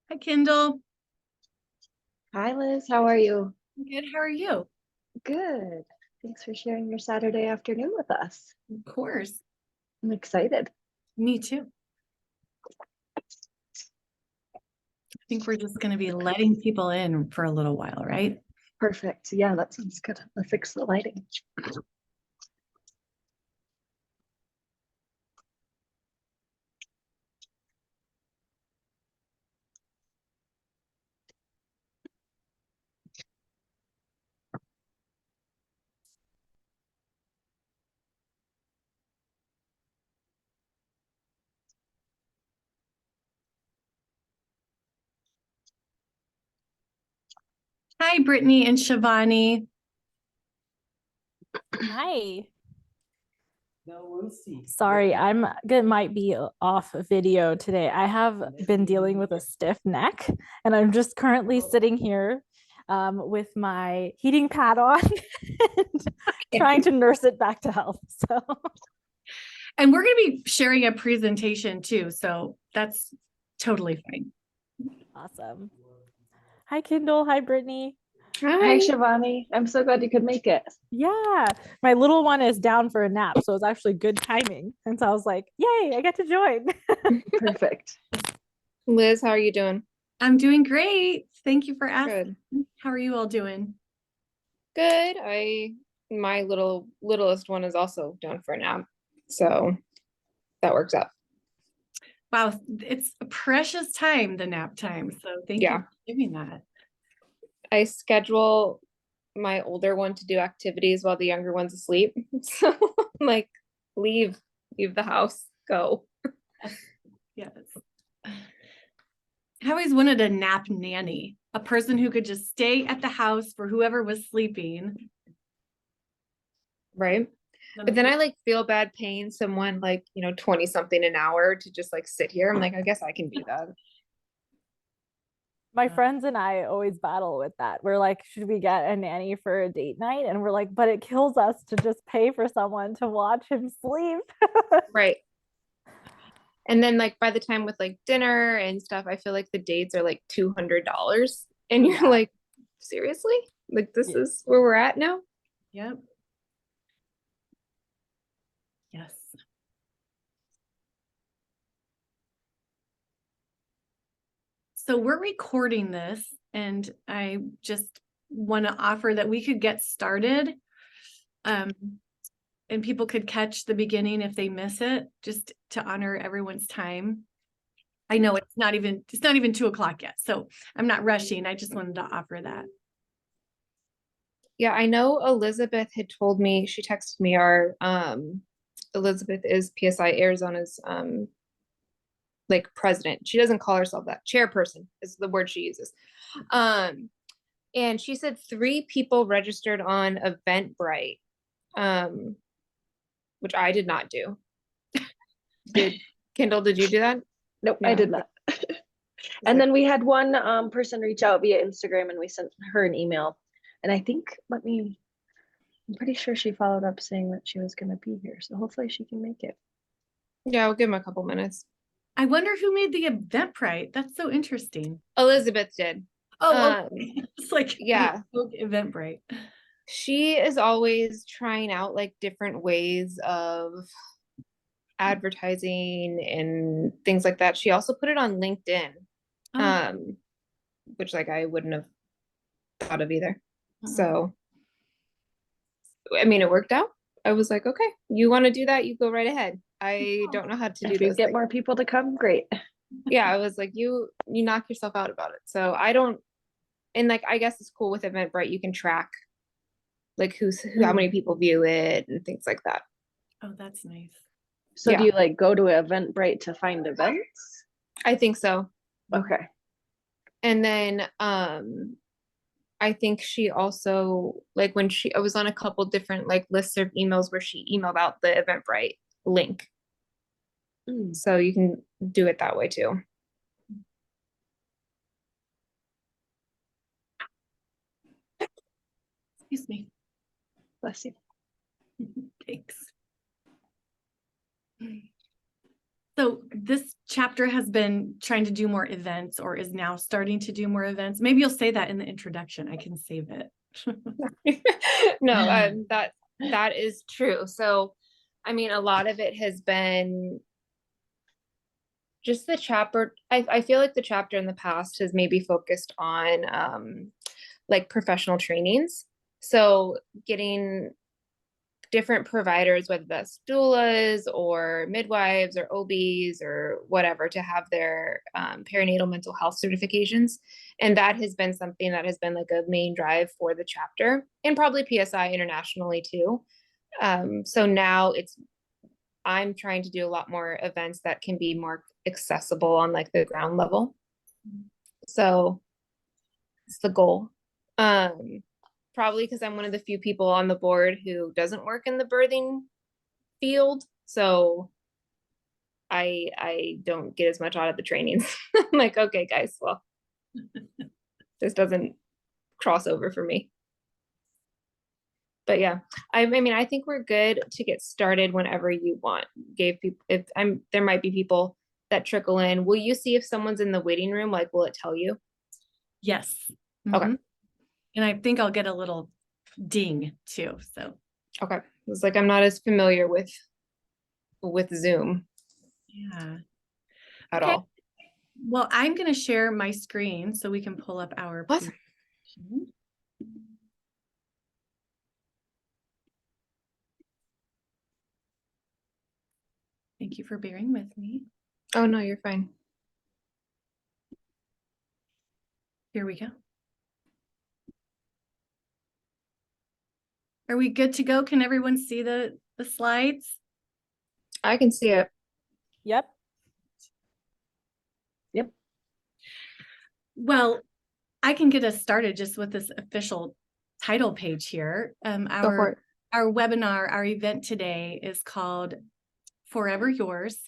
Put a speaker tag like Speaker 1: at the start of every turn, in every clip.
Speaker 1: Hi, Kendall.
Speaker 2: Hi, Liz. How are you?
Speaker 1: Good. How are you?
Speaker 2: Good. Thanks for sharing your Saturday afternoon with us.
Speaker 1: Of course.
Speaker 2: I'm excited.
Speaker 1: Me too. I think we're just going to be letting people in for a little while, right?
Speaker 2: Perfect. Yeah, that sounds good. Let's fix the lighting.
Speaker 1: Hi, Brittany and Shivani.
Speaker 3: Hi. Sorry, might be off video today. I have been dealing with a stiff neck, and I'm just currently sitting here with my heating pad on and trying to nurse it back to health. So,
Speaker 1: And we're going to be sharing a presentation too, so that's totally fine.
Speaker 3: awesome. Hi, Kendall. Hi, Brittany.
Speaker 2: Hi, Shivani. I'm so glad you could make it.
Speaker 3: Yeah, my little one is down for a nap, so it's actually good timing. And so I was like, yay, I get to join.
Speaker 2: Perfect.
Speaker 4: Liz, how are you doing?
Speaker 1: I'm doing great. Thank you for asking.
Speaker 4: Good.
Speaker 1: How are you all doing?
Speaker 4: Good. My littlest one is also down for a nap. So that works out.
Speaker 1: Wow, it's a precious time, the nap time. So thank you for giving that.
Speaker 4: I schedule my older one to do activities while the younger one's asleep. So I'm like, leave the house, go.
Speaker 1: Yes. I always wanted a nap nanny, a person who could just stay at the house for whoever was sleeping.
Speaker 4: Right. But then I feel bad paying someone 20 something an hour to just sit here. I'm like, I guess I can do that.
Speaker 3: My friends and I always battle with that. We're like, should we get a nanny for a date night? And we're like, but it kills us to just pay for someone to watch him sleep.
Speaker 4: Right. And then by the time with dinner and stuff, I feel like the dates are $200. And you're like, seriously? This is where we're at now?
Speaker 1: Yep. Yes. So we're recording this, and I just want to offer that we could get started. And people could catch the beginning if they miss it, just to honor everyone's time. I know it's not even 2:00 yet, so I'm not rushing. I just wanted to offer that.
Speaker 4: Yeah, I know Elizabeth had told me, she texted me our Elizabeth is PSI Arizona's president. She doesn't call herself that. Chairperson is the word she uses. And she said 3 people registered on Eventbrite, which I did not do. Kendall, did you do that?
Speaker 2: Nope, no. I did not. And then we had one person reach out via Instagram, and we sent her an email. And I think, I'm pretty sure she followed up saying that she was going to be here. So hopefully she can make it.
Speaker 4: Yeah, I'll give him a couple minutes.
Speaker 1: I wonder who made the Eventbrite. That's so interesting.
Speaker 4: Elizabeth did.
Speaker 1: Oh, okay. It's
Speaker 4: yeah,
Speaker 1: Eventbrite.
Speaker 4: She is always trying out different ways of advertising and things like that. She also put it on LinkedIn, which I wouldn't have thought of either. So, I mean, it worked out. I was like, okay, you want to do that? You go right ahead. I don't know how to do this.
Speaker 2: Get more people to come, great.
Speaker 4: Yeah, I was like, you knock yourself out about it. So I don't, and I guess it's cool with Eventbrite. You can track how many people view it and things like that.
Speaker 1: Oh, that's nice.
Speaker 2: So do you go to Eventbrite to find events?
Speaker 4: I think so.
Speaker 2: Okay.
Speaker 4: And then I think she also when I was on a couple different lists of emails where she emailed out the Eventbrite link. So you can do it that way too.
Speaker 1: Excuse me.
Speaker 2: Bless you.
Speaker 1: Thanks. So this chapter has been trying to do more events or is now starting to do more events. Maybe you'll say that in the introduction. I can save it.
Speaker 4: No, that is true. So, I mean, a lot of it has been just the chapter. I feel like the chapter in the past has maybe focused on like professional trainings. So getting different providers, whether that's doulas or midwives or OBs or whatever, to have their perinatal mental health certifications. And that has been something that has been like a main drive for the chapter, and probably PSI internationally too. So now I'm trying to do a lot more events that can be more accessible on like the ground level. So it's the goal. Probably because I'm one of the few people on the board who doesn't work in the birthing field. So I don't get as much out of the trainings. I'm like, okay, guys, well, this doesn't cross over for me. But yeah, I mean, I think we're good to get started whenever you want. Gave people, there might be people that trickle in. Will you see if someone's in the waiting room? Like, will it tell you?
Speaker 1: Yes.
Speaker 4: Okay.
Speaker 1: Mhm. And I think I'll get a little ding too. So
Speaker 4: Okay. It's like, I'm not as familiar with Zoom
Speaker 1: yeah.
Speaker 4: at
Speaker 1: Okay.
Speaker 4: all.
Speaker 1: Well, I'm going to share my screen so we can pull up our
Speaker 4: Awesome.
Speaker 1: presentation. Thank you for bearing with me.
Speaker 4: Oh, no, you're fine.
Speaker 1: Here we go. Are we good to go? Can everyone see the slides?
Speaker 4: I can see it.
Speaker 3: Yep.
Speaker 1: Well, I can get us started just with this official title page here.
Speaker 4: Go for it.
Speaker 1: Our webinar, our event today is called Forever Yours,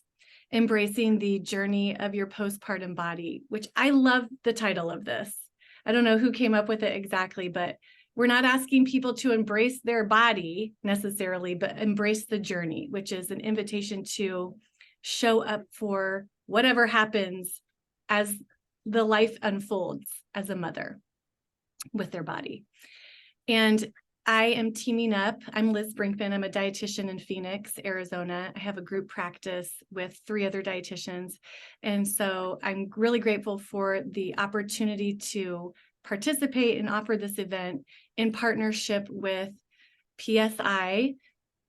Speaker 1: Embracing the Journey of Your Postpartum Body, which I love the title of this. I don't know who came up with it exactly, but we're not asking people to embrace their body necessarily, but embrace the journey, which is an invitation to show up for whatever happens as the life unfolds as a mother with their body. And I am teaming up. I'm Liz Brinkman. I'm a dietitian in Phoenix, Arizona. I have a group practice with 3 other dietitians. And so I'm really grateful for the opportunity to participate and offer this event in partnership with PSI,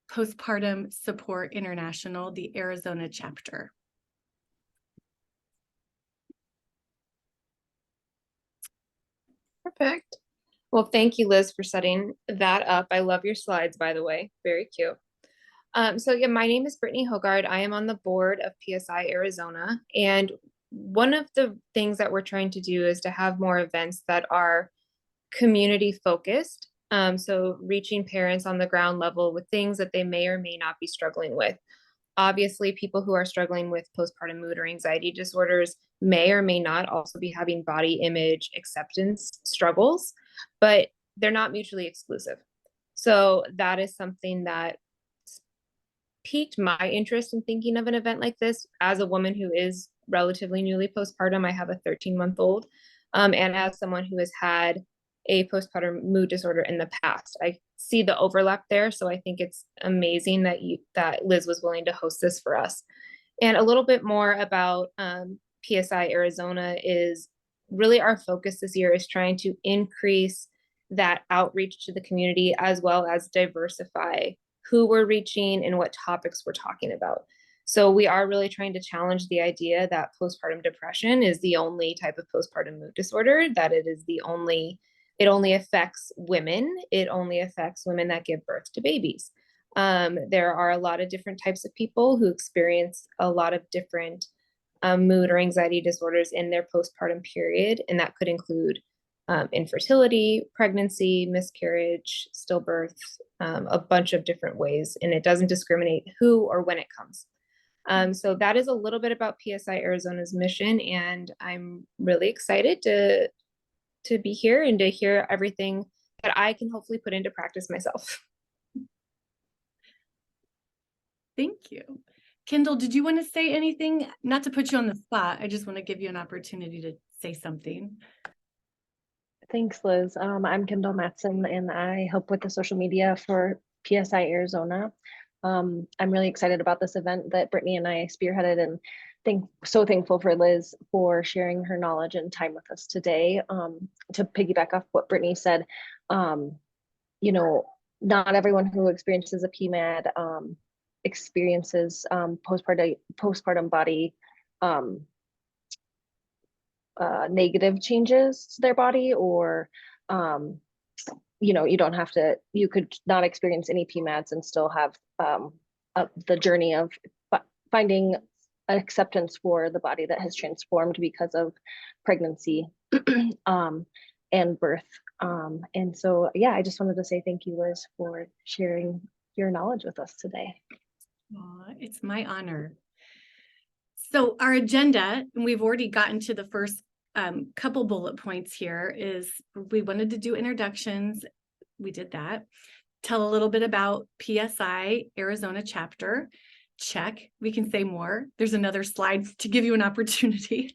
Speaker 1: Postpartum Support International, the Arizona chapter.
Speaker 4: Perfect. Well, thank you, Liz, for setting that up. I love your slides, by the way. Very cute. So yeah, my name is Brittany Hogard. I am on the board of PSI Arizona. And one of the things that we're trying to do is to have more events that are community focused. So reaching parents on the ground level with things that they may or may not be struggling with. Obviously, people who are struggling with postpartum mood or anxiety disorders may or may not also be having body image acceptance struggles, but they're not mutually exclusive. So that is something that piqued my interest in thinking of an event like this. As a woman who is relatively newly postpartum, I have a 13-month-old, and as someone who has had a postpartum mood disorder in the past, I see the overlap there. So I think it's amazing that Liz was willing to host this for us. And a little bit more about PSI Arizona is really our focus this year is trying to increase that outreach to the community, as well as diversify who we're reaching and what topics we're talking about. So we are really trying to challenge the idea that postpartum depression is the only type of postpartum mood disorder, that it only affects women. It only affects women that give birth to babies. There are a lot of different types of people who experience a lot of different mood or anxiety disorders in their postpartum period, and that could include infertility, pregnancy, miscarriage, stillbirth, a bunch of different ways, and it doesn't discriminate who or when it comes. So that is a little bit about PSI Arizona's mission, and I'm really excited to be here and to hear everything that I can hopefully put into practice myself.
Speaker 1: Thank you. Kendall, did you want to say anything? Not to put you on the spot. I just want to give you an opportunity to say something.
Speaker 2: Thanks, Liz. I'm Kendall Matson, and I help with the social media for PSI Arizona. I'm really excited about this event that Brittany and I spearheaded, and so thankful for Liz for sharing her knowledge and time with us today. To piggyback off what Brittany said, you know, not everyone who experiences a PMAD experiences postpartum body negative changes to their body, or you know, you could not experience any PMADs and still have the journey of finding acceptance for the body that has transformed because of pregnancy and birth. And so, yeah, I just wanted to say thank you, Liz, for sharing your knowledge with us today.
Speaker 1: It's my honor. So our agenda, and we've already gotten to the first couple bullet points here, is we wanted to do introductions. We did that. Tell a little bit about PSI Arizona chapter. Check. We can say more. There's another slide to give you an opportunity.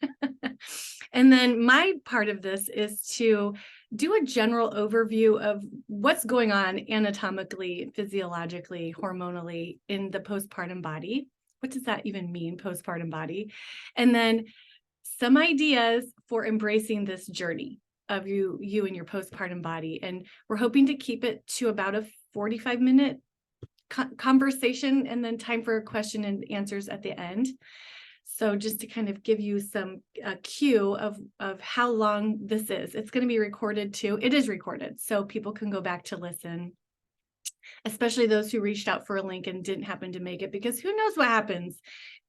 Speaker 1: And then my part of this is to do a general overview of what's going on anatomically, physiologically, hormonally in the postpartum body. What does that even mean, postpartum body? And then some ideas for embracing this journey of you and your postpartum body. And we're hoping to keep it to about a 45-minute conversation, and then time for a question and answers at the end. So just to kind of give you some cue of how long this is. It's going to be recorded too. It is recorded, so people can go back to listen, especially those who reached out for a link and didn't happen to make it, because who knows what happens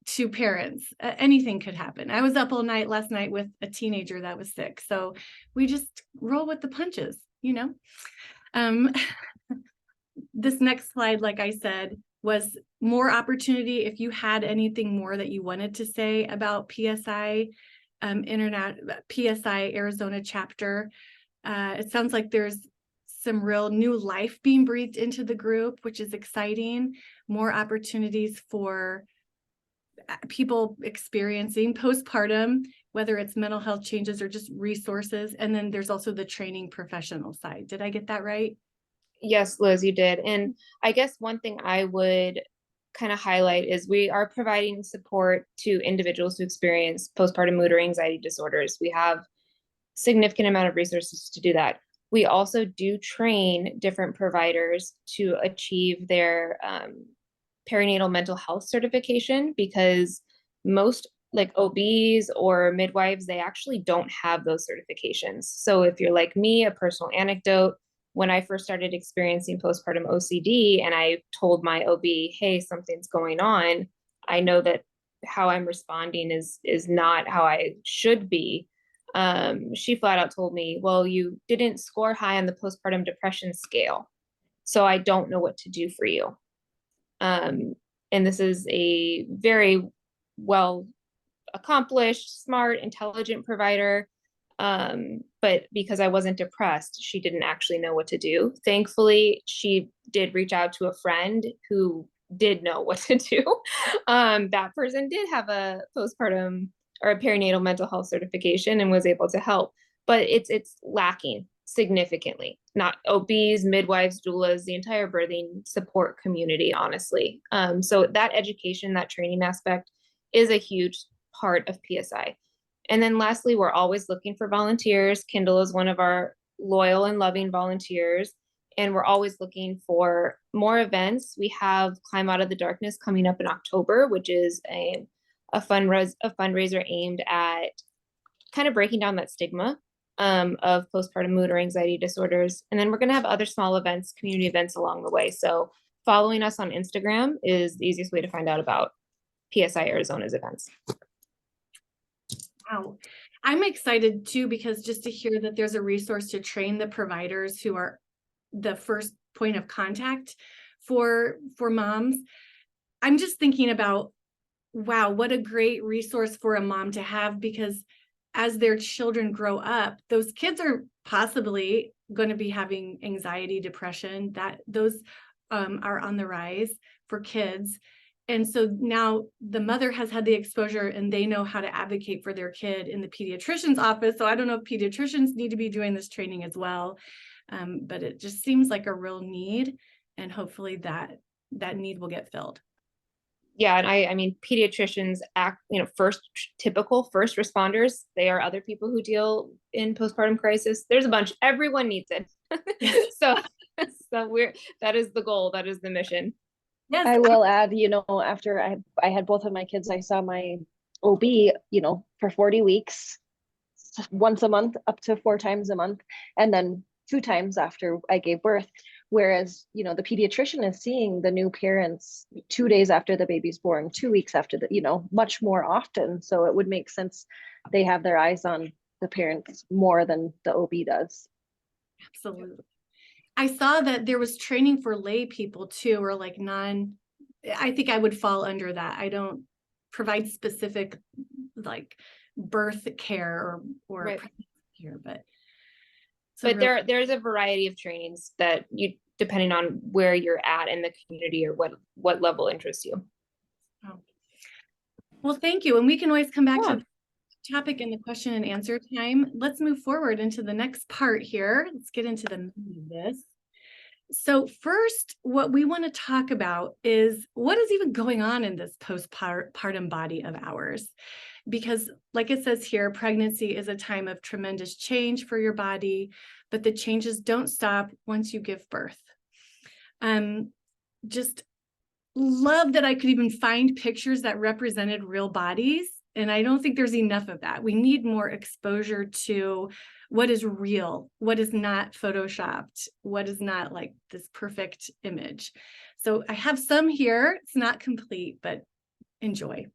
Speaker 1: to parents. Anything could happen. I was up all night last night with a teenager that was sick. So we just roll with the punches, you know. This next slide, like I said, was more opportunity. If you had anything more that you wanted to say about PSI PSI Arizona chapter, it sounds like there's some real new life being breathed into the group, which is exciting. More opportunities for people experiencing postpartum, whether it's mental health changes or just resources. And then there's also the training professional side. Did I get that right?
Speaker 4: Yes, Liz, you did. And I guess one thing I would kind of highlight is we are providing support to individuals who experience postpartum mood or anxiety disorders. We have significant amount of resources to do that. We also do train different providers to achieve their perinatal mental health certification, because most like OBs or midwives, they actually don't have those certifications. So if you're like me, a personal anecdote, when I first started experiencing postpartum OCD and I told my OB, hey, something's going on, I know that how I'm responding is not how I should be. She flat out told me, well, you didn't score high on the postpartum depression scale, so I don't know what to do for you. And this is a very well accomplished, smart, intelligent provider. But because I wasn't depressed, she didn't actually know what to do. Thankfully, she did reach out to a friend who did know what to do. That person did have a postpartum or a perinatal mental health certification and was able to help, but it's lacking significantly. Not OBs, midwives, doulas, the entire birthing support community, honestly. So that education, that training aspect is a huge part of PSI. And then lastly, we're always looking for volunteers. Kendall is one of our loyal and loving volunteers, and we're always looking for more events. We have Climb Out of the Darkness coming up in October, which is a fundraiser aimed at kind of breaking down that stigma of postpartum mood or anxiety disorders. And then we're going to have other small events, community events along the way. So following us on Instagram is the easiest way to find out about PSI Arizona's events.
Speaker 1: Wow. I'm excited too, because just to hear that there's a resource to train the providers who are the first point of contact for moms. I'm just thinking about, wow, what a great resource for a mom to have, because as their children grow up, those kids are possibly going to be having anxiety, depression, that those are on the rise for kids. And so now the mother has had the exposure and they know how to advocate for their kid in the pediatrician's office. So I don't know if pediatricians need to be doing this training as well, but it just seems like a real need, and hopefully that need will get filled.
Speaker 4: Yeah, and I mean, pediatricians act, typical first responders. They are other people who deal in postpartum crisis. There's a bunch. Everyone needs it. So that is the goal. That is the mission.
Speaker 1: Yes,
Speaker 2: I will add, after I had both of my kids, I saw my OB, for 40 weeks, once a month, up to 4 times a month, and then 2 times after I gave birth. Whereas, the pediatrician is seeing the new parents 2 days after the baby's born, 2 weeks after much more often. So it would make sense they have their eyes on the parents more than the OB does.
Speaker 1: absolutely. I saw that there was training for lay people too, or like I think I would fall under that. I don't provide specific like birth care or
Speaker 4: Right.
Speaker 1: care, but
Speaker 4: there's a variety of trainings that depending on where you're at in the community or what level interests you.
Speaker 1: Oh. Well, thank you. And we can always come back
Speaker 4: Yeah.
Speaker 1: to the topic in the question and answer time. Let's move forward into the next part here. Let's get into the meat of this. So first, what we want to talk about is what is even going on in this postpartum body of ours. Because like it says here, pregnancy is a time of tremendous change for your body, but the changes don't stop once you give birth. Just love that I could even find pictures that represented real bodies. And I don't think there's enough of that. We need more exposure to what is real, what is not photoshopped, what is not like this perfect image. So I have some here. It's not complete, but enjoy.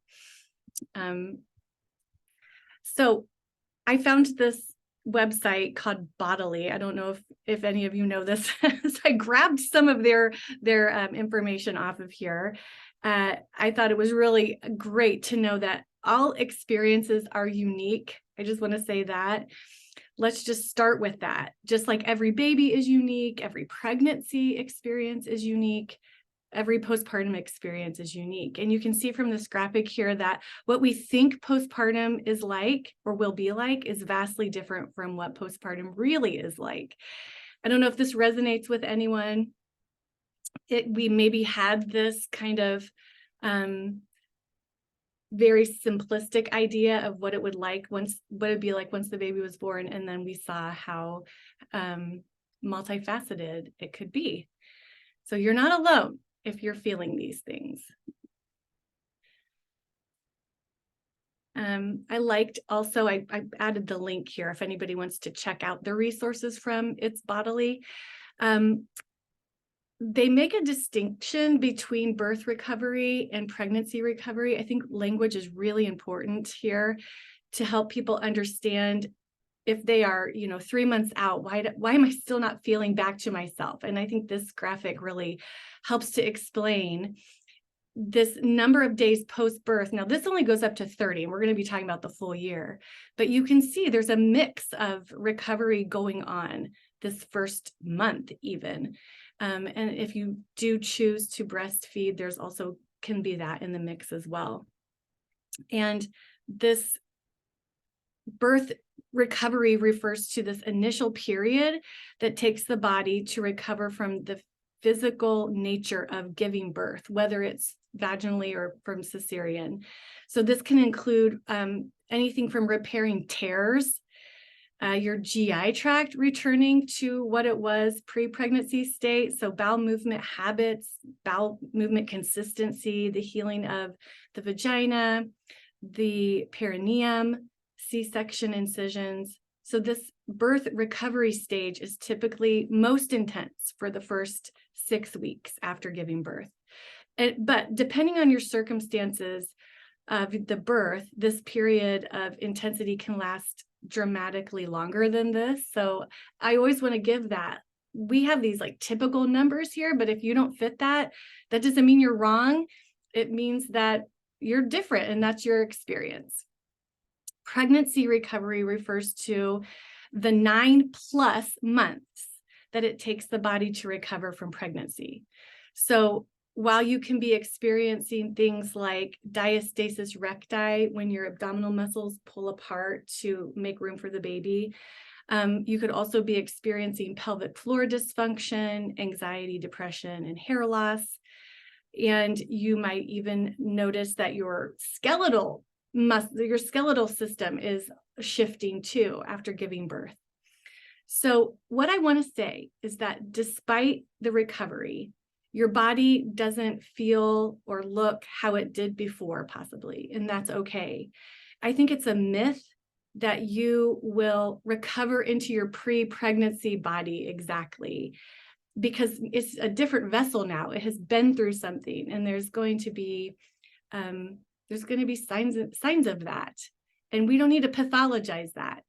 Speaker 1: So I found this website called Bodily. I don't know if any of you know this. So I grabbed some of their information off of here. I thought it was really great to know that all experiences are unique. I just want to say that. Let's just start with that. Just like every baby is unique, every pregnancy experience is unique, every postpartum experience is unique. And you can see from this graphic here that what we think postpartum is like or will be like is vastly different from what postpartum really is like. I don't know if this resonates with anyone. We maybe had this kind of very simplistic idea of what it would be like once the baby was born, and then we saw how multifaceted it could be. So you're not alone if you're feeling these things. I liked also, I added the link here if anybody wants to check out the resources from It's Bodily. They make a distinction between birth recovery and pregnancy recovery. I think language is really important here to help people understand if they are, 3 months out, why am I still not feeling back to myself? And I think this graphic really helps to explain this number of days post-birth. Now, this only goes up to 30, and we're going to be talking about the full year, but you can see there's a mix of recovery going on this first month even. And if you do choose to breastfeed, there's also can be that in the mix as well. And this birth recovery refers to this initial period that takes the body to recover from the physical nature of giving birth, whether it's vaginally or from cesarean. So this can include anything from repairing tears, your GI tract returning to what it was pre-pregnancy state. So bowel movement habits, bowel movement consistency, the healing of the vagina, the perineum, C-section incisions. So this birth recovery stage is typically most intense for the first 6 weeks after giving birth. But depending on your circumstances of the birth, this period of intensity can last dramatically longer than this. So I always want to give that. We have these like typical numbers here, but if you don't fit that doesn't mean you're wrong. It means that you're different and that's your experience. Pregnancy recovery refers to the 9+ months that it takes the body to recover from pregnancy. So while you can be experiencing things like diastasis recti, when your abdominal muscles pull apart to make room for the baby, you could also be experiencing pelvic floor dysfunction, anxiety, depression, and hair loss. And you might even notice that your skeletal system is shifting too after giving birth. So what I want to say is that despite the recovery, your body doesn't feel or look how it did before, possibly, and that's okay. I think it's a myth that you will recover into your pre-pregnancy body exactly, because it's a different vessel now. It has been through something, and there's going to be signs of that, and we don't need to pathologize that.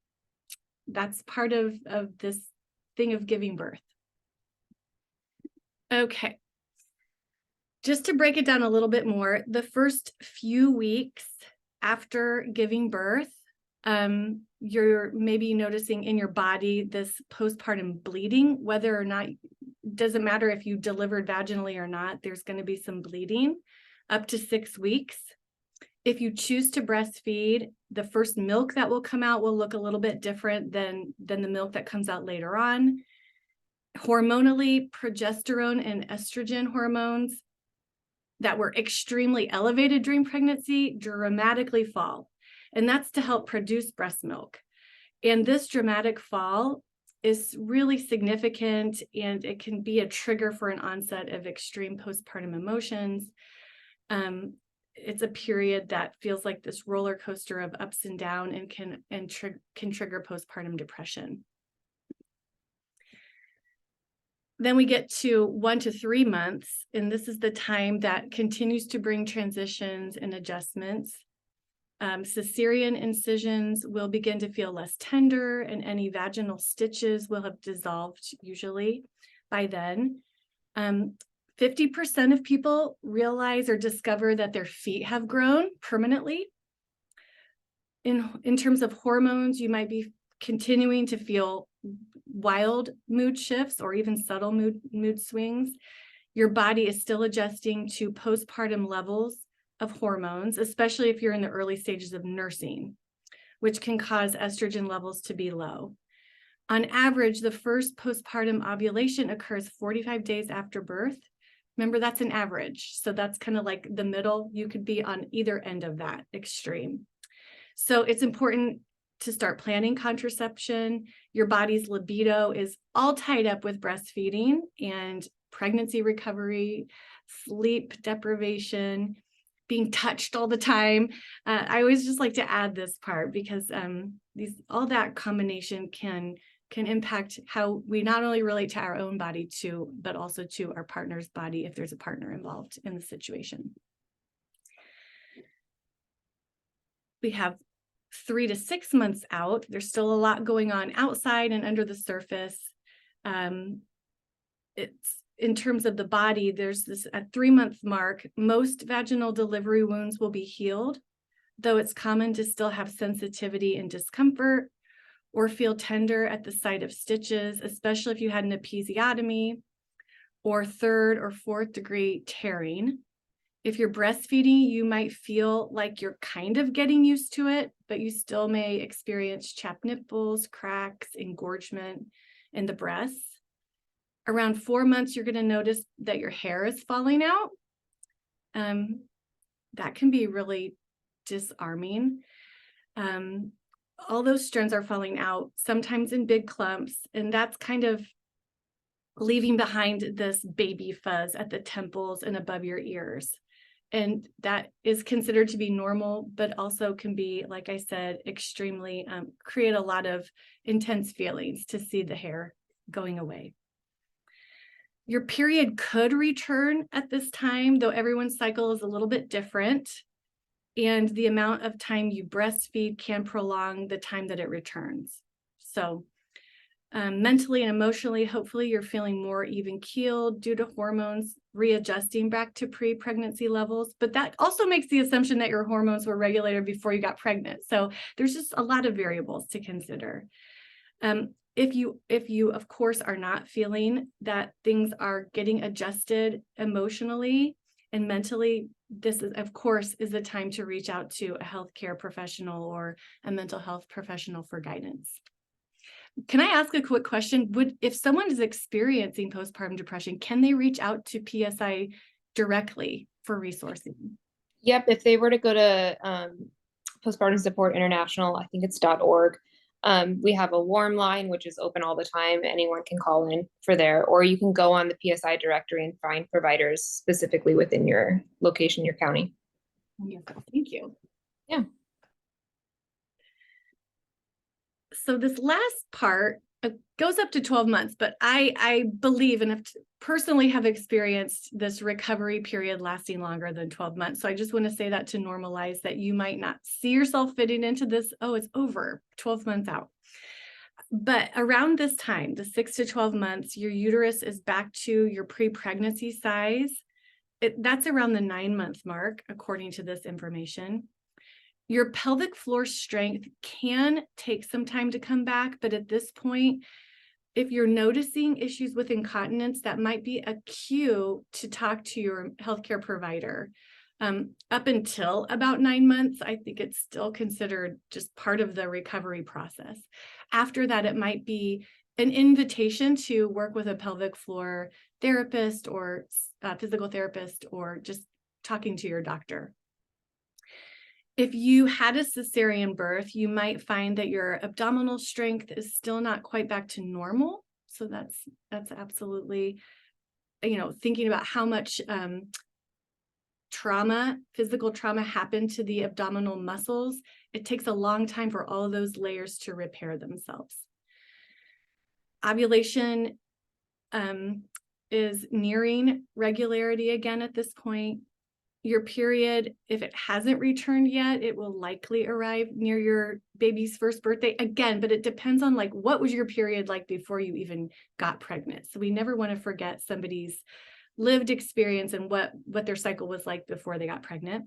Speaker 1: That's part of this thing of giving birth. Okay. Just to break it down a little bit more, the first few weeks after giving birth, you're maybe noticing in your body this postpartum bleeding, whether or not, doesn't matter if you delivered vaginally or not, there's going to be some bleeding up to 6 weeks. If you choose to breastfeed, the first milk that will come out will look a little bit different than the milk that comes out later on. Hormonally, progesterone and estrogen hormones that were extremely elevated during pregnancy dramatically fall. And that's to help produce breast milk. And this dramatic fall is really significant, and it can be a trigger for an onset of extreme postpartum emotions. It's a period that feels like this roller coaster of ups and downs, and can trigger postpartum depression. Then we get to 1 to 3 months, and this is the time that continues to bring transitions and adjustments. Cesarean incisions will begin to feel less tender, and any vaginal stitches will have dissolved usually by then. 50% of people realize or discover that their feet have grown permanently. In terms of hormones, you might be continuing to feel wild mood shifts or even subtle mood swings. Your body is still adjusting to postpartum levels of hormones, especially if you're in the early stages of nursing, which can cause estrogen levels to be low. On average, the first postpartum ovulation occurs 45 days after birth. Remember, that's an average. So that's kind of like the middle. You could be on either end of that extreme. So it's important to start planning contraception. Your body's libido is all tied up with breastfeeding and pregnancy recovery, sleep deprivation, being touched all the time. I always just like to add this part because all that combination can impact how we not only relate to our own body but also to our partner's body if there's a partner involved in the situation. We have 3 to 6 months out. There's still a lot going on outside and under the surface. It's in terms of the body, there's this at 3-month mark, most vaginal delivery wounds will be healed, though it's common to still have sensitivity and discomfort or feel tender at the site of stitches, especially if you had an episiotomy or 3rd or 4th degree tearing. If you're breastfeeding, you might feel like you're kind of getting used to it, but you still may experience chapped nipples, cracks, engorgement in the breasts. Around 4 months, you're going to notice that your hair is falling out. That can be really disarming. All those strands are falling out, sometimes in big clumps, and that's kind of leaving behind this baby fuzz at the temples and above your ears. And that is considered to be normal, but also can be, like I said, extremely, create a lot of intense feelings to see the hair going away. Your period could return at this time, though everyone's cycle is a little bit different. And the amount of time you breastfeed can prolong the time that it returns. So mentally and emotionally, hopefully you're feeling more even keeled due to hormones readjusting back to pre-pregnancy levels. But that also makes the assumption that your hormones were regulated before you got pregnant. So there's just a lot of variables to consider. If you, of course, are not feeling that things are getting adjusted emotionally, And mentally, this is, of course, is the time to reach out to a healthcare professional or a mental health professional for guidance. Can I ask a quick question? If someone is experiencing postpartum depression, can they reach out to PSI directly for resourcing?
Speaker 4: Yep, if they were to go to Postpartum Support International, I think it's .org. We have a warm line, which is open all the time. Anyone can call in for there, or you can go on the PSI directory and find providers specifically within your location, your county.
Speaker 1: Wonderful. Thank you.
Speaker 4: Yeah.
Speaker 1: So this last part goes up to 12 months, but I believe and have personally have experienced this recovery period lasting longer than 12 months. So I just want to say that to normalize that you might not see yourself fitting into this. Oh, it's over 12 months out. But around this time, the 6 to 12 months, your uterus is back to your pre-pregnancy size. That's around the 9-month mark, according to this information. Your pelvic floor strength can take some time to come back, but at this point, if you're noticing issues with incontinence, that might be a cue to talk to your healthcare provider. Up until about 9 months, I think it's still considered just part of the recovery process. After that, it might be an invitation to work with a pelvic floor therapist or physical therapist, or just talking to your doctor. If you had a cesarean birth, you might find that your abdominal strength is still not quite back to normal. So that's absolutely, thinking about how much physical trauma happened to the abdominal muscles. It takes a long time for all of those layers to repair themselves. Ovulation is nearing regularity again at this point. Your period, if it hasn't returned yet, it will likely arrive near your baby's first birthday again, but it depends on what was your period like before you even got pregnant. So we never want to forget somebody's lived experience and what their cycle was like before they got pregnant.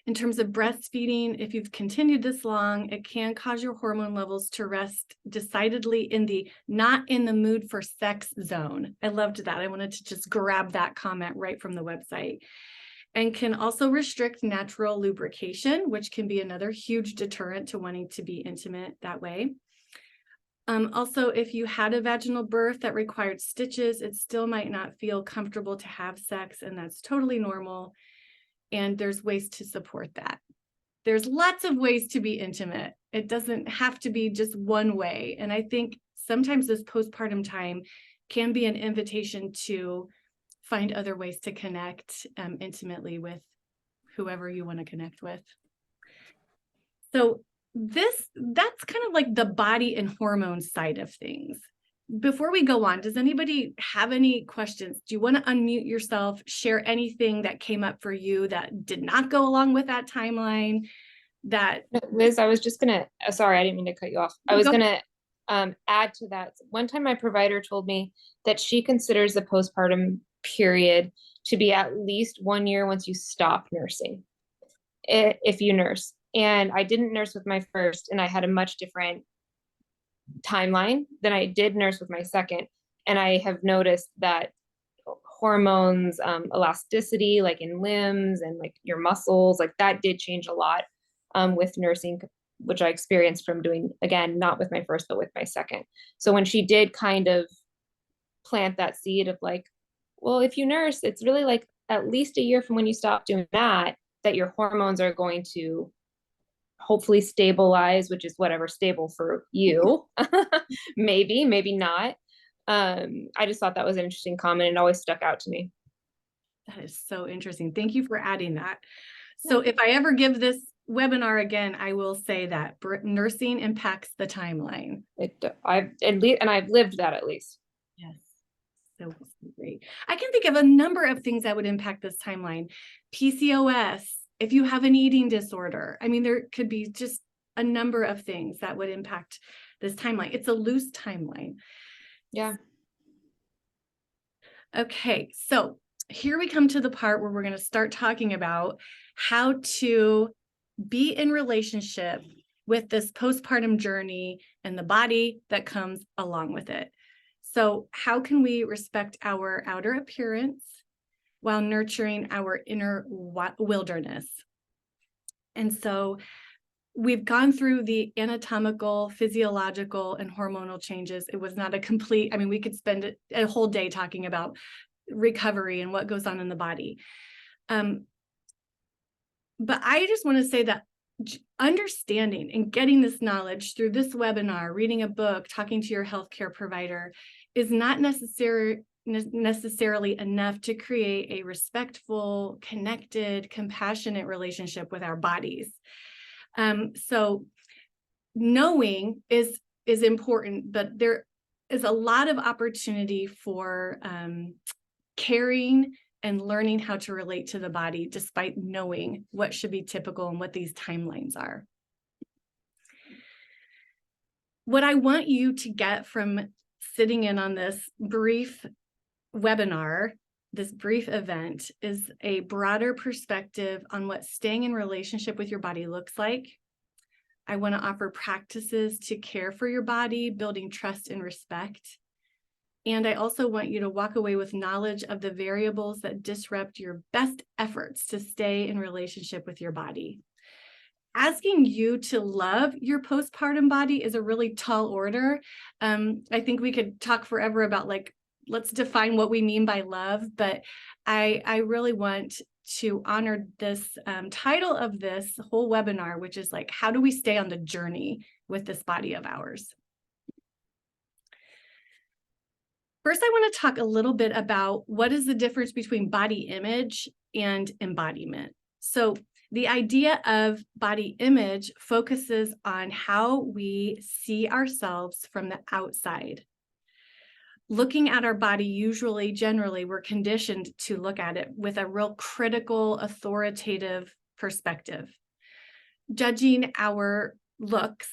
Speaker 1: In terms of breastfeeding, if you've continued this long, it can cause your hormone levels to rest decidedly in the not in the mood for sex zone. I loved that. I wanted to just grab that comment right from the website. And can also restrict natural lubrication, which can be another huge deterrent to wanting to be intimate that way. Also, if you had a vaginal birth that required stitches, it still might not feel comfortable to have sex, and that's totally normal. And there's ways to support that. There's lots of ways to be intimate. It doesn't have to be just one way. And I think sometimes this postpartum time can be an invitation to find other ways to connect intimately with whoever you want to connect with. So that's kind of like the body and hormone side of things. Before we go on, does anybody have any questions? Do you want to unmute yourself, share anything that came up for you that did not go along with that timeline?
Speaker 4: Liz, I was just gonna, sorry, I didn't mean to cut you off. I was gonna add to that. One time my provider told me that she considers the postpartum period to be at least 1 year once you stop nursing, if you nurse. And I didn't nurse with my first, and I had a much different timeline than I did nurse with my second. And I have noticed that hormones, elasticity, like in limbs and like your muscles, like that did change a lot with nursing, which I experienced from doing, again, not with my first, but with my second. So when she did kind of plant that seed of well, if you nurse, it's really at least a year from when you stop doing that your hormones are going to hopefully stabilize, which is whatever stable for you. maybe not. I just thought that was an interesting comment and always stuck out to me.
Speaker 1: That is so interesting. Thank you for adding that. So if I ever give this webinar again, I will say that nursing impacts the timeline.
Speaker 4: I've lived that at least.
Speaker 1: Yes. So great. I can think of a number of things that would impact this timeline. PCOS, if you have an eating disorder. I mean, there could be just a number of things that would impact this timeline. It's a loose timeline.
Speaker 4: Yeah.
Speaker 1: Okay, so here we come to the part where we're going to start talking about how to be in relationship with this postpartum journey and the body that comes along with it. So how can we respect our outer appearance, while nurturing our inner wilderness. And so we've gone through the anatomical, physiological, and hormonal changes. It was not a complete, I mean, we could spend a whole day talking about recovery and what goes on in the body. But I just want to say that understanding and getting this knowledge through this webinar, reading a book, talking to your healthcare provider is not necessarily enough to create a respectful, connected, compassionate relationship with our bodies. So knowing is important, but there is a lot of opportunity for caring and learning how to relate to the body despite knowing what should be typical and what these timelines are. What I want you to get from sitting in on this brief webinar, this brief event, is a broader perspective on what staying in relationship with your body looks like. I want to offer practices to care for your body, building trust and respect. And I also want you to walk away with knowledge of the variables that disrupt your best efforts to stay in relationship with your body. Asking you to love your postpartum body is a really tall order. I think we could talk forever about let's define what we mean by love, but I really want to honor this title of this whole webinar, which is how do we stay on the journey with this body of ours? First, I want to talk a little bit about what is the difference between body image and embodiment. So the idea of body image focuses on how we see ourselves from the outside. Looking at our body, generally, we're conditioned to look at it with a real critical, authoritative perspective, judging our looks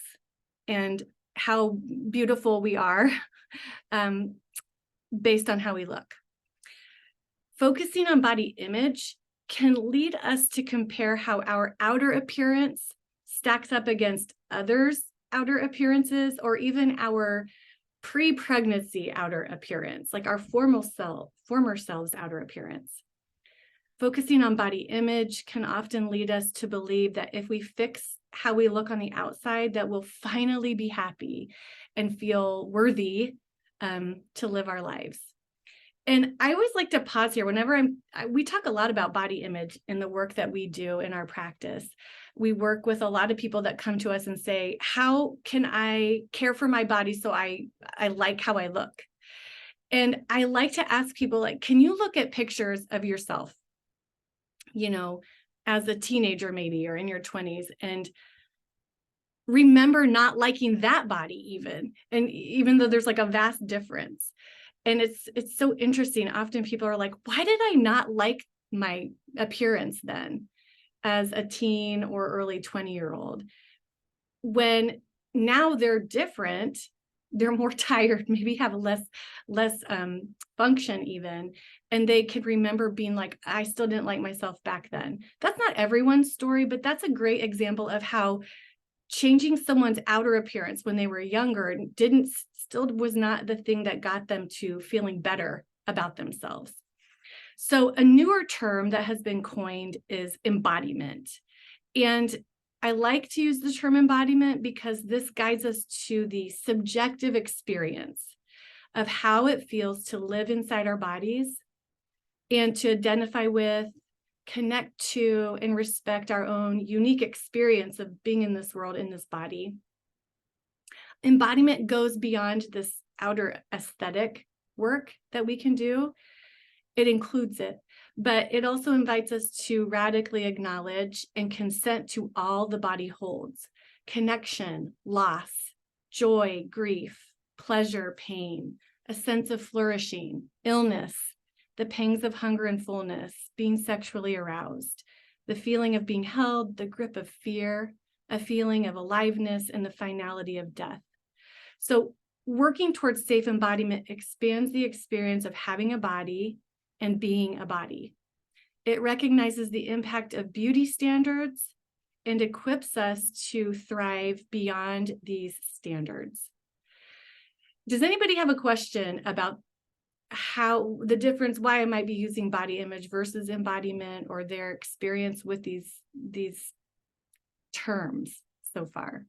Speaker 1: and how beautiful we are based on how we look. Focusing on body image can lead us to compare how our outer appearance stacks up against others' outer appearances, or even our pre-pregnancy outer appearance, like our former self's outer appearance. Focusing on body image can often lead us to believe that if we fix how we look on the outside, that we'll finally be happy and feel worthy to live our lives. And I always like to pause here whenever we talk a lot about body image in the work that we do in our practice. We work with a lot of people that come to us and say, how can I care for my body so I like how I look? And I like to ask people, can you look at pictures of yourself, as a teenager maybe, or in your 20s, and remember not liking that body even though there's a vast difference. And it's so interesting. Often people are like, why did I not like my appearance then as a teen or early 20-year-old? When now they're different, they're more tired, maybe have less function even, and they could remember being like, I still didn't like myself back then. That's not everyone's story, but that's a great example of how changing someone's outer appearance when they were younger still was not the thing that got them to feeling better about themselves. So a newer term that has been coined is embodiment. And I like to use the term embodiment because this guides us to the subjective experience of how it feels to live inside our bodies and to identify with, connect to, and respect our own unique experience of being in this world, in this body. Embodiment goes beyond this outer aesthetic work that we can do. It includes it, but it also invites us to radically acknowledge and consent to all the body holds: connection, loss, joy, grief, pleasure, pain, a sense of flourishing, illness, the pangs of hunger and fullness, being sexually aroused, the feeling of being held, the grip of fear, a feeling of aliveness, and the finality of death. So working towards safe embodiment expands the experience of having a body and being a body. It recognizes the impact of beauty standards and equips us to thrive beyond these standards. Does anybody have a question about how the difference, why I might be using body image versus embodiment, or their experience with these terms so far.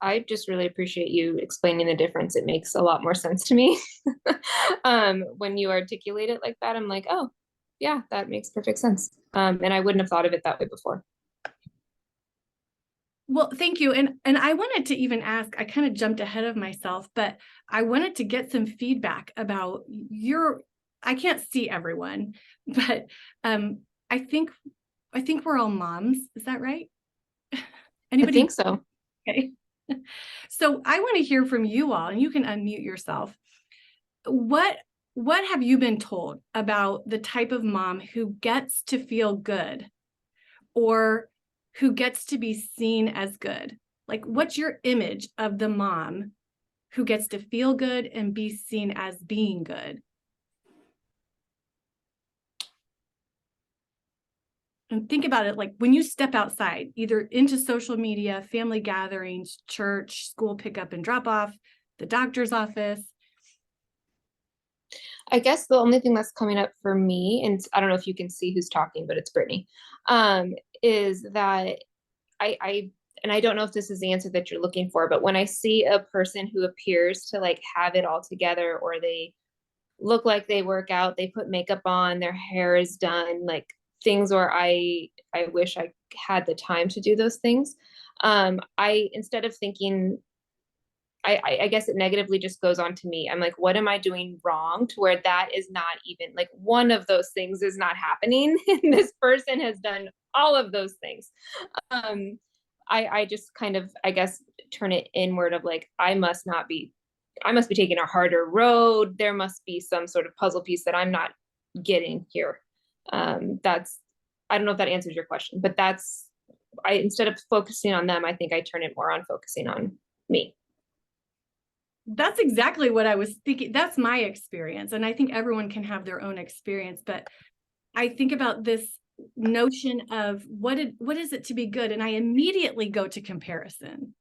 Speaker 4: I just really appreciate you explaining the difference. It makes a lot more sense to me. When you articulate it like that, I'm like, oh, yeah, that makes perfect sense. And I wouldn't have thought of it that way before.
Speaker 1: Well, thank you. And I wanted to even ask, I kind of jumped ahead of myself, but I wanted to get some feedback about I can't see everyone, but I think we're all moms. Is that right?
Speaker 4: I
Speaker 1: Anybody?
Speaker 4: think so.
Speaker 1: Okay. So I want to hear from you all, and you can unmute yourself. What have you been told about the type of mom who gets to feel good, or who gets to be seen as good? Like, what's your image of the mom who gets to feel good and be seen as being good? And think about it, like when you step outside, either into social media, family gatherings, church, school pickup and drop off, the doctor's office.
Speaker 4: I guess the only thing that's coming up for me, and I don't know if you can see who's talking, but it's Brittany, is that and I don't know if this is the answer that you're looking for, but when I see a person who appears to like have it all together, or they look like they work out, they put makeup on, their hair is done, like things where I wish I had the time to do those things. I, instead of thinking, I guess it negatively just goes on to me. I'm like, what am I doing wrong to where that is not even like one of those things is not happening? And this person has done all of those things. I just kind of, I guess, turn it inward of like, I must be taking a harder road. There must be some sort of puzzle piece that I'm not getting here. I don't know if that answers your question, but instead of focusing on them, I think I turn it more on focusing on me.
Speaker 1: That's exactly what I was thinking. That's my experience. And I think everyone can have their own experience, but I think about this notion of what is it to be good? And I immediately go to comparison.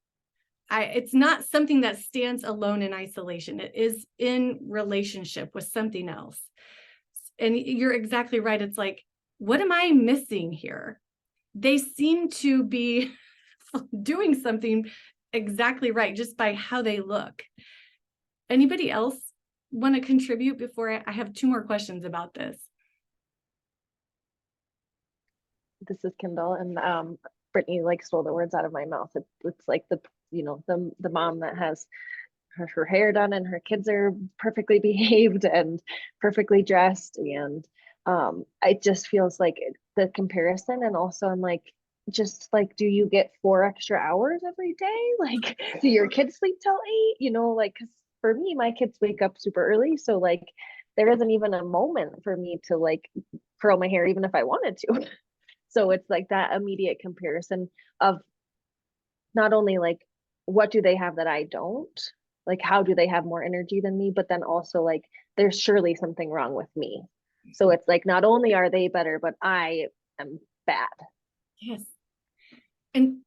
Speaker 1: It's not something that stands alone in isolation. It is in relationship with something else. And you're exactly right. It's like, what am I missing here? They seem to be doing something exactly right just by how they look. Anybody else want to contribute before I have two more questions about this?
Speaker 2: This is Kendall, and Brittany like stole the words out of my mouth. It's like the mom that has her hair done and her kids are perfectly behaved and perfectly dressed, and it just feels like the comparison. And also I'm like, just like, do you get 4 extra hours every day? Like, do your kids sleep till 8? Like, because for me, my kids wake up super early, so like there isn't even a moment for me to like curl my hair even if I wanted to. So it's like that immediate comparison of not only like, what do they have that I don't? Like, how do they have more energy than me? But then also like, there's surely something wrong with me. So it's like, not only are they better, but I am bad.
Speaker 1: Yes. And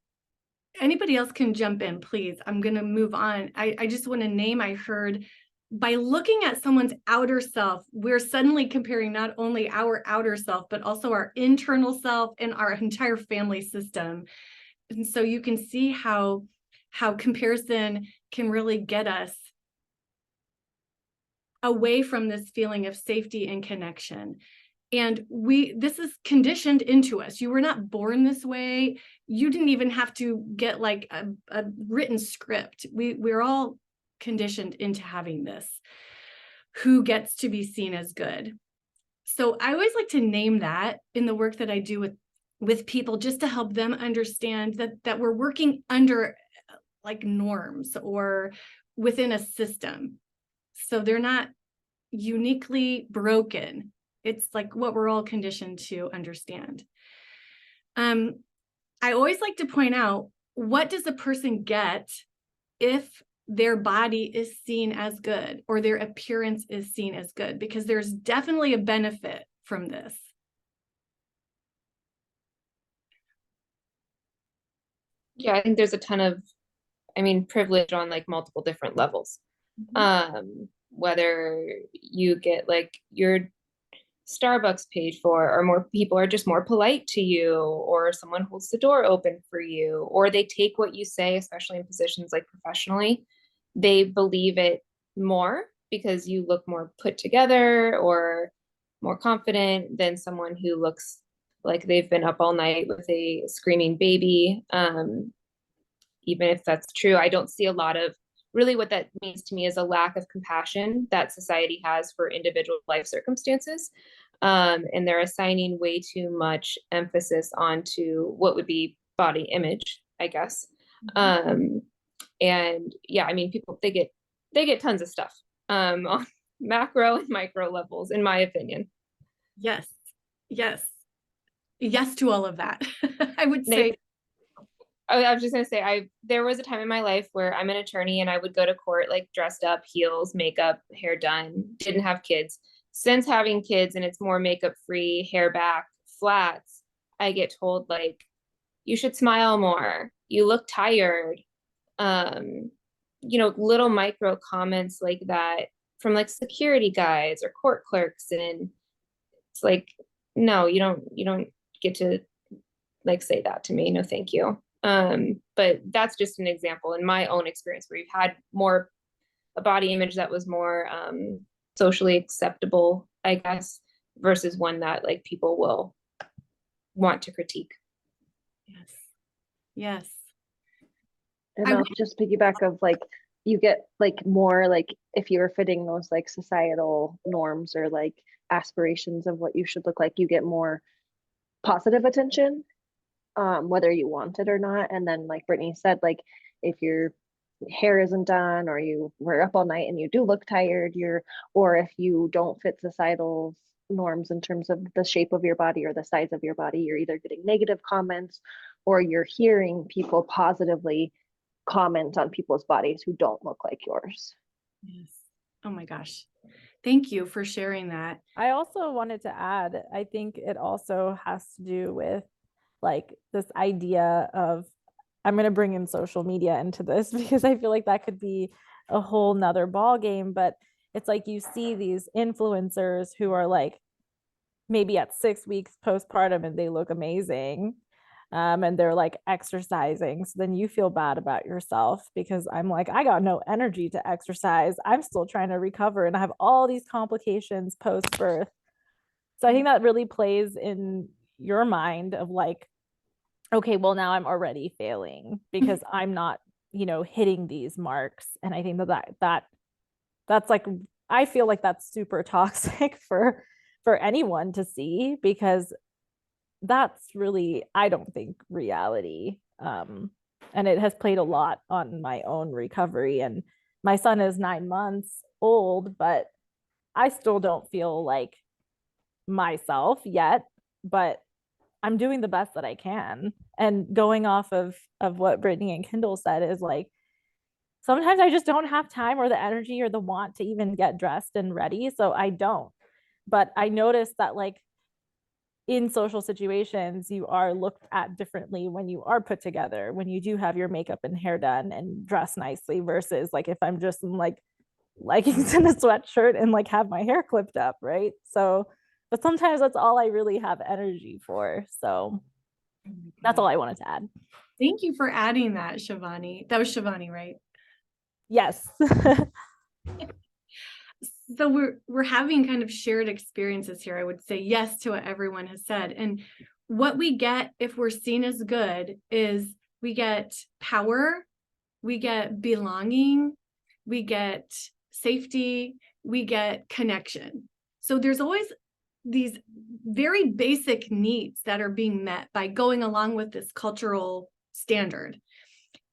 Speaker 1: anybody else can jump in, please. I'm going to move on. I just want to name, I heard, by looking at someone's outer self, we're suddenly comparing not only our outer self, but also our internal self and our entire family system. And so you can see how comparison can really get us away from this feeling of safety and connection. And this is conditioned into us. You were not born this way. You didn't even have to get like a written script. We're all conditioned into having this. Who gets to be seen as good? So I always like to name that in the work that I do with people, just to help them understand that we're working under like norms or within a system. So they're not uniquely broken. It's like what we're all conditioned to understand. I always like to point out, what does a person get if their body is seen as good or their appearance is seen as good? Because there's definitely a benefit from this.
Speaker 4: Yeah, I think there's a ton of, privilege on like multiple different levels. Whether you get like your Starbucks paid for, or more people are just more polite to you, or someone holds the door open for you, or they take what you say, especially in positions like professionally, they believe it more because you look more put together or more confident than someone who looks like they've been up all night with a screaming baby. Even if that's true, I don't see a lot of, really what that means to me is a lack of compassion that society has for individual life circumstances. And they're assigning way too much emphasis onto what would be body image, I guess. And yeah, I mean, people, they get tons of stuff on macro and micro levels, in my opinion.
Speaker 1: Yes. Yes. Yes to all of that. I would
Speaker 4: Nathan,
Speaker 1: say,
Speaker 4: I was just gonna say, there was a time in my life where I'm an attorney and I would go to court like dressed up, heels, makeup, hair done, didn't have kids. Since having kids and it's more makeup free, hair back, flats, I get told like, you should smile more. You look tired. Little micro comments like that from like security guys or court clerks. And it's like, no, you don't get to like say that to me. No, thank you. But that's just an example in my own experience where you've had more a body image that was more socially acceptable, I guess, versus one that like people will want to critique.
Speaker 1: yes. Yes.
Speaker 2: And
Speaker 1: I
Speaker 2: I'll
Speaker 1: would-
Speaker 2: just piggyback of like, you get like more like if you're fitting those like societal norms or like aspirations of what you should look like, you get more positive attention, whether you want it or not. And then like Brittany said, like if your hair isn't done or you were up all night and you do look tired, or if you don't fit societal norms in terms of the shape of your body or the size of your body, you're either getting negative comments or you're hearing people positively comment on people's bodies who don't look like yours.
Speaker 1: Yes. Oh my gosh. Thank you for sharing that.
Speaker 3: I also wanted to add, I think it also has to do with like this idea of, I'm going to bring in social media into this because I feel like that could be a whole nother ball game. But it's like you see these influencers who are like maybe at 6 weeks postpartum and they look amazing. And they're like exercising. So then you feel bad about yourself because I'm like, I got no energy to exercise. I'm still trying to recover and I have all these complications post birth. So I think that really plays in your mind of like, okay, well, now I'm already failing because I'm not, hitting these marks. And I think that's like, I feel like that's super toxic for anyone to see because that's really, I don't think, reality. And it has played a lot on my own recovery. And my son is 9 months old, but I still don't feel like myself yet, but I'm doing the best that I can. And going off of what Brittany and Kendall said is like, sometimes I just don't have time or the energy or the want to even get dressed and ready. So I don't. But I noticed that like in social situations, you are looked at differently when you are put together, when you do have your makeup and hair done and dress nicely versus like if I'm just in like leggings and a sweatshirt and like have my hair clipped up, right? So, but sometimes that's all I really have energy for. So that's all I wanted to add.
Speaker 1: Thank you for adding that, Shivani. That was Shivani, right?
Speaker 3: Yes.
Speaker 1: So we're having kind of shared experiences here. I would say yes to what everyone has said. And what we get if we're seen as good is we get power, we get belonging, we get safety, we get connection. So there's always these very basic needs that are being met by going along with this cultural standard.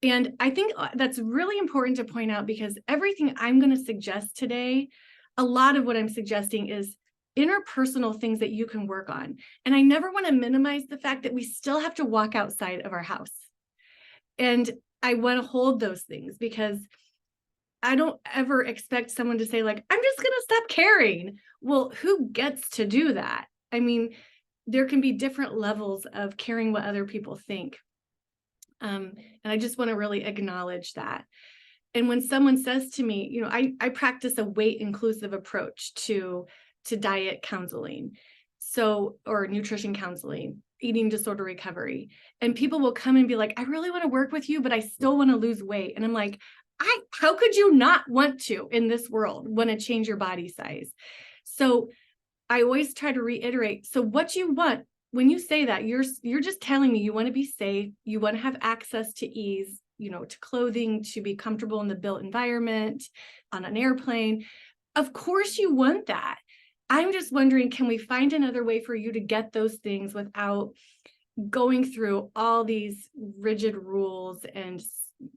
Speaker 1: And I think that's really important to point out because everything I'm going to suggest today, a lot of what I'm suggesting is interpersonal things that you can work on. And I never want to minimize the fact that we still have to walk outside of our house. And I want to hold those things because I don't ever expect someone to say like, I'm just going to stop caring. Well, who gets to do that? I mean, there can be different levels of caring what other people think. And I just want to really acknowledge that. And when someone says to me, you know, I practice a weight inclusive approach to diet counseling, so, or nutrition counseling, eating disorder recovery. And people will come and be like, I really want to work with you, but I still want to lose weight. And I'm like, how could you not want to in this world, want to change your body size? So I always try to reiterate. So what you want, when you say that, you're just telling me you want to be safe, you want to have access to ease, you know, to clothing, to be comfortable in the built environment, on an airplane. Of course you want that. I'm just wondering, can we find another way for you to get those things without going through all these rigid rules and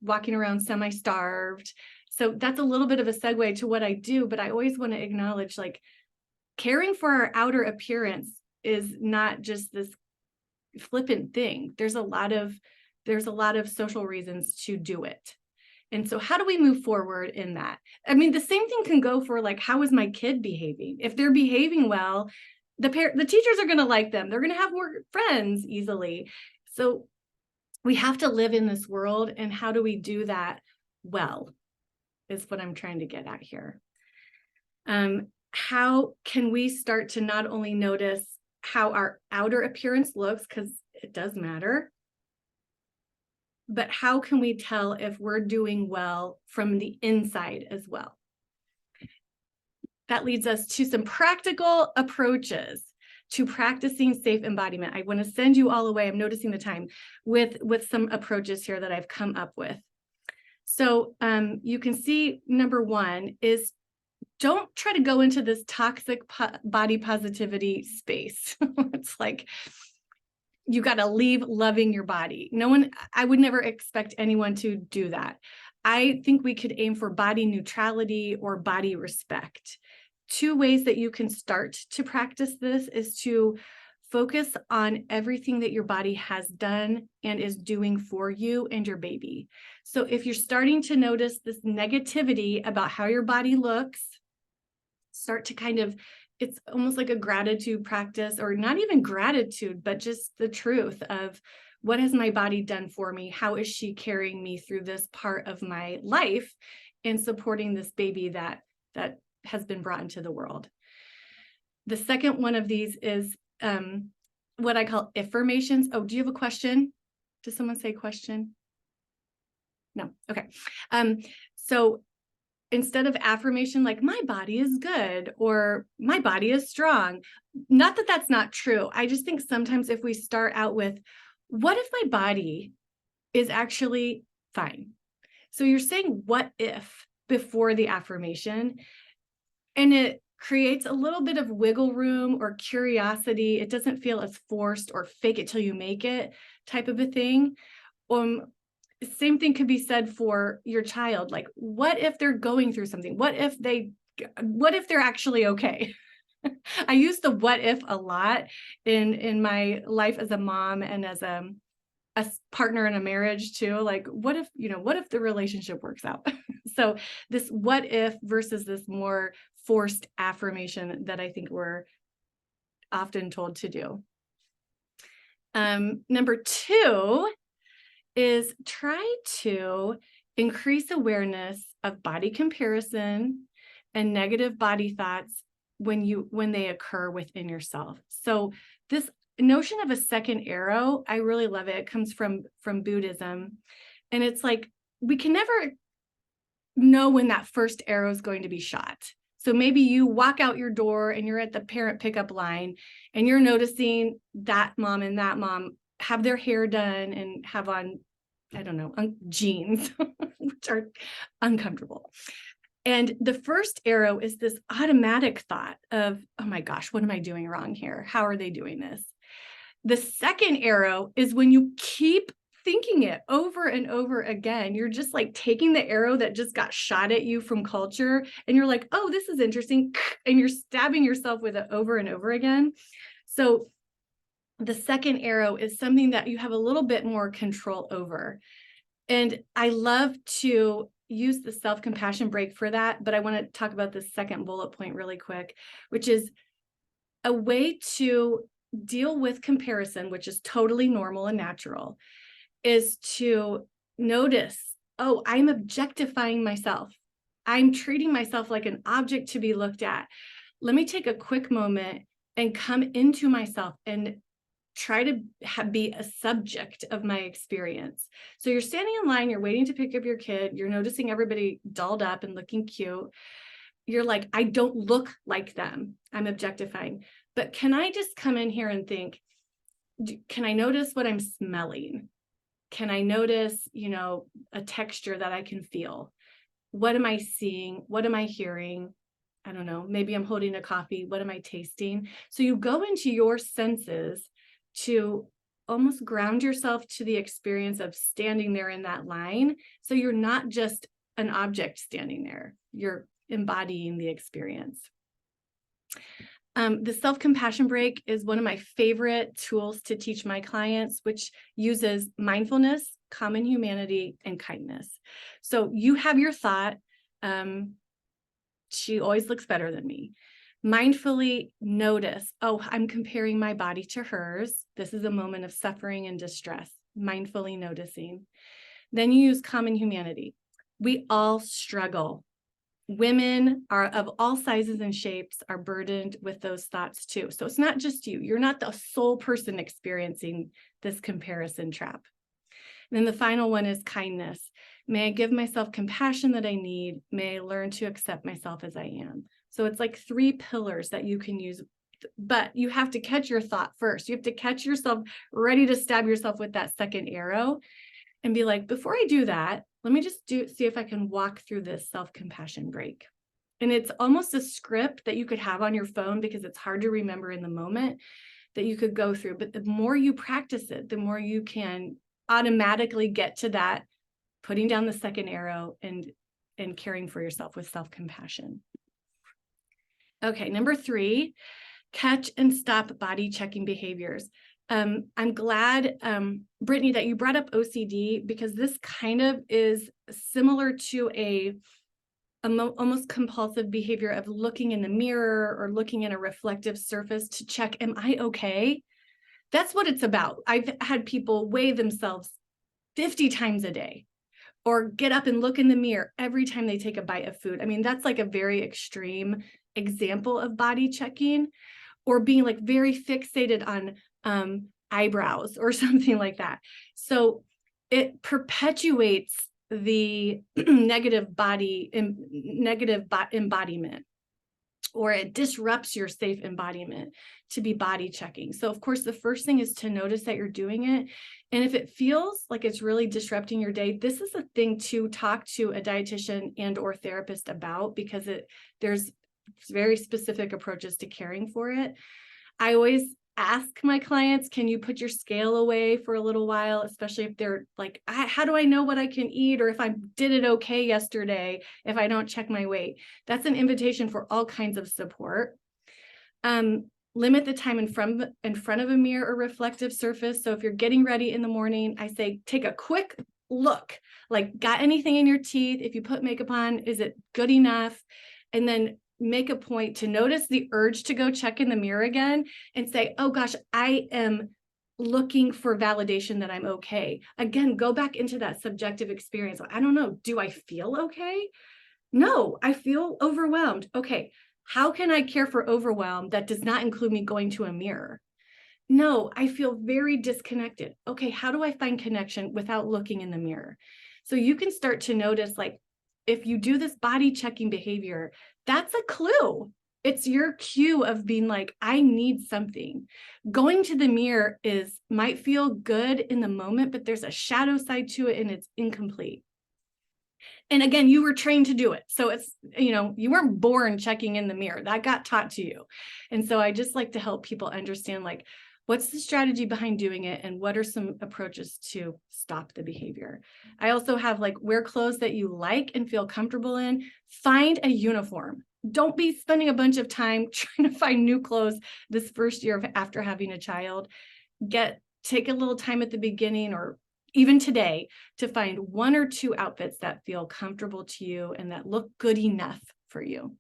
Speaker 1: walking around semi-starved? So that's a little bit of a segue to what I do, but I always want to acknowledge, like, caring for our outer appearance is not just this flippant thing. There's a lot of social reasons to do it. And so how do we move forward in that? I mean, the same thing can go for, like, how is my kid behaving? If they're behaving well, the teachers are going to like them. They're going to have more friends easily. So we have to live in this world. And how do we do that well is what I'm trying to get at here. How can we start to not only notice how our outer appearance looks, because it does matter, but how can we tell if we're doing well from the inside as well? That leads us to some practical approaches to practicing safe embodiment. I want to send you all away, I'm noticing the time, with some approaches here that I've come up with. So you can see number one is, don't try to go into this toxic body positivity space. It's like, you got to leave loving your body. I would never expect anyone to do that. I think we could aim for body neutrality or body respect. Two ways that you can start to practice this is to focus on everything that your body has done and is doing for you and your baby. So if you're starting to notice this negativity about how your body looks, start to kind of, it's almost like a gratitude practice, or not even gratitude, but just the truth of, what has my body done for me? How is she carrying me through this part of my life and supporting this baby that has been brought into the world? The second one of these is what I call affirmations. Oh, do you have a question? Does someone say question? No. Okay. So instead of affirmation, like, my body is good or my body is strong, not that that's not true. I just think sometimes if we start out with, what if my body is actually fine? So you're saying what if before the affirmation, and it creates a little bit of wiggle room or curiosity. It doesn't feel as forced or fake it till you make it type of a thing. Same thing could be said for your child. Like, what if they're going through something? What if they're actually okay? I use the what if a lot in my life as a mom and as a partner in a marriage too. Like, what if the relationship works out? So this what if versus this more forced affirmation that I think we're often told to do. Number two is try to increase awareness of body comparison and negative body thoughts when they occur within yourself. So this notion of a second arrow, I really love it. It comes from Buddhism. And it's like, we can never know when that first arrow is going to be shot. So maybe you walk out your door and you're at the parent pickup line and you're noticing that mom and that mom have their hair done and have on, I don't know, jeans, which are uncomfortable. And the first arrow is this automatic thought of, oh my gosh, what am I doing wrong here? How are they doing this? The second arrow is when you keep thinking it over and over again. You're just like taking the arrow that just got shot at you from culture, and you're like, oh, this is interesting. And you're stabbing yourself with it over and over again. So the second arrow is something that you have a little bit more control over. And I love to use the self-compassion break for that, but I want to talk about the second bullet point really quick, which is a way to deal with comparison, which is totally normal and natural, is to notice oh, I'm objectifying myself. I'm treating myself like an object to be looked at. Let me take a quick moment and come into myself and try to be a subject of my experience. So you're standing in line, you're waiting to pick up your kid, you're noticing everybody dolled up and looking cute. You're like, I don't look like them. I'm objectifying. But can I just come in here and think, can I notice what I'm smelling? Can I notice, a texture that I can feel? What am I seeing? What am I hearing? I don't know. Maybe I'm holding a coffee. What am I tasting? So you go into your senses to almost ground yourself to the experience of standing there in that line. So you're not just an object standing there. You're embodying the experience. The self-compassion break is one of my favorite tools to teach my clients, which uses mindfulness, common humanity, and kindness. So you have your thought, she always looks better than me. Mindfully notice, oh, I'm comparing my body to hers. This is a moment of suffering and distress, mindfully noticing. Then you use common humanity. We all struggle. Women are of all sizes and shapes are burdened with those thoughts too. So it's not just you. You're not the sole person experiencing this comparison trap. And then the final one is kindness. May I give myself compassion that I need? May I learn to accept myself as I am? So it's like 3 pillars that you can use, but you have to catch your thought first. You have to catch yourself ready to stab yourself with that second arrow and be like, before I do that, let me just see if I can walk through this self-compassion break. And it's almost a script that you could have on your phone because it's hard to remember in the moment that you could go through. But the more you practice it, the more you can automatically get to that, putting down the second arrow and caring for yourself with self-compassion. Okay, number 3, catch and stop body checking behaviors. I'm glad, Brittany, that you brought up OCD because this kind of is similar to a almost compulsive behavior of looking in the mirror or looking in a reflective surface to check, am I okay? That's what it's about. I've had people weigh themselves 50 times a day or get up and look in the mirror every time they take a bite of food. I mean, that's like a very extreme example of body checking, or being like very fixated on eyebrows or something like that. So it perpetuates the negative embodiment, or it disrupts your safe embodiment to be body checking. So of course, the first thing is to notice that you're doing it. And if it feels like it's really disrupting your day, this is a thing to talk to a dietitian and or therapist about, because there's very specific approaches to caring for it. I always ask my clients, can you put your scale away for a little while, especially if they're like, how do I know what I can eat, or if I did it okay yesterday if I don't check my weight? That's an invitation for all kinds of support. Limit the time in front of a mirror or reflective surface. So if you're getting ready in the morning, I say take a quick look, like, got anything in your teeth? If you put makeup on, is it good enough? And then make a point to notice the urge to go check in the mirror again and say, oh gosh, I am looking for validation that I'm okay. Again, go back into that subjective experience. I don't know, do I feel okay? No, I feel overwhelmed. Okay, how can I care for overwhelm that does not include me going to a mirror? No, I feel very disconnected. Okay, how do I find connection without looking in the mirror? So you can start to notice, like, if you do this body checking behavior, that's a clue. It's your cue of being like, I need something. Going to the mirror might feel good in the moment, but there's a shadow side to it and it's incomplete. And again, you were trained to do it. So it's, you weren't born checking in the mirror. That got taught to you. And so I just like to help people understand, like, what's the strategy behind doing it and what are some approaches to stop the behavior? I also have, like, wear clothes that you like and feel comfortable in. Find a uniform. Don't be spending a bunch of time trying to find new clothes this first year after having a child. Take a little time at the beginning or even today to find 1 or 2 outfits that feel comfortable to you and that look good enough for you.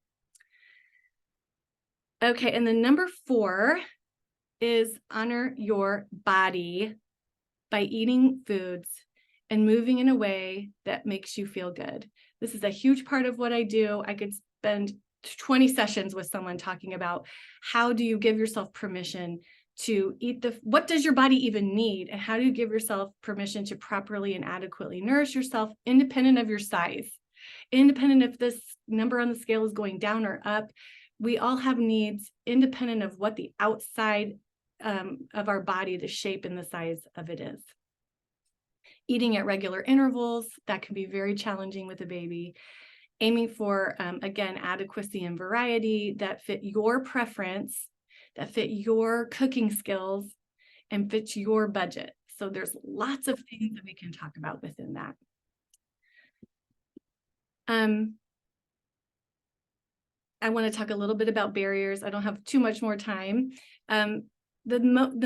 Speaker 1: Okay, and then number 4 is honor your body by eating foods and moving in a way that makes you feel good. This is a huge part of what I do. I could spend 20 sessions with someone talking about how do you give yourself permission to eat what does your body even need? And how do you give yourself permission to properly and adequately nourish yourself independent of your size, independent if this number on the scale is going down or up. We all have needs independent of what the outside of our body, the shape and the size of it is. Eating at regular intervals, that can be very challenging with a baby. Aiming for, again, adequacy and variety that fit your preference, that fit your cooking skills, and fits your budget. So there's lots of things that we can talk about within that. I want to talk a little bit about barriers. I don't have too much more time. The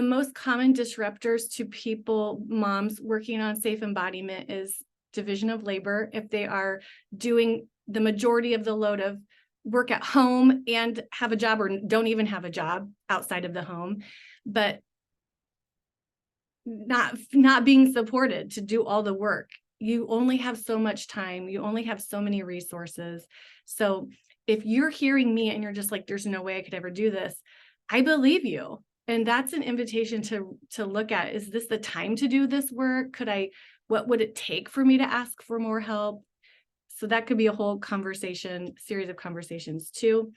Speaker 1: most common disruptors to people, moms working on safe embodiment, is division of labor. If they are doing the majority of the load of work at home and have a job, or don't even have a job outside of the home, but not being supported to do all the work. You only have so much time. You only have so many resources. So if you're hearing me and you're just like, there's no way I could ever do this, I believe you. And that's an invitation to look at, is this the time to do this work? What would it take for me to ask for more help? So that could be a whole series of conversations too.